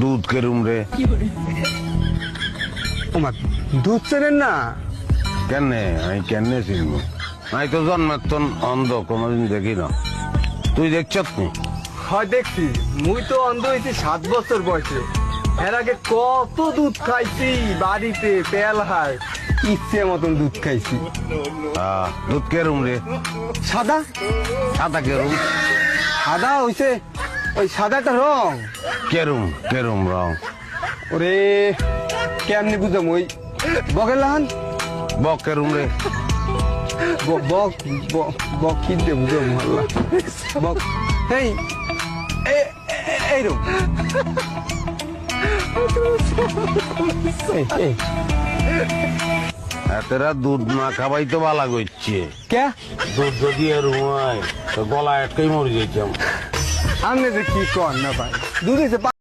দুধ কেরুম রে? আমার দুধ চেনেন না? কেনে আমি কেনে চিনবো? আমি তো জন্মের তো অন্ধ, কোনোদিন দেখি না। তুই দেখছত নি? হয় দেখছি, মুই তো অন্ধ হয়েছি 7 বছর বয়সে। এর আগে কত দুধ খাইছি বাড়িতে, পেয়ালায় ইচ্ছে মতন দুধ খাইছি। দুধ কেরুম রে? সাদা সাদা কেরুম? সাদা হইছে, ওই সাদাটা রং। কেরুম কেরুম রং? ওরে কেমনি বুঝাম, ওই বগের লাহান বক কেরুম রে? বক বক কি দিয়ে বুঝাম আল্লাহ। বক এই এইরকম। এতেরা দুধ না খাবাই তো ভালো করছে। কে দুধ যদি এরম হয় তো গলা আটকাই মরে যেতাম। আপনি যে কি কর না ভাই, দুধ হইছে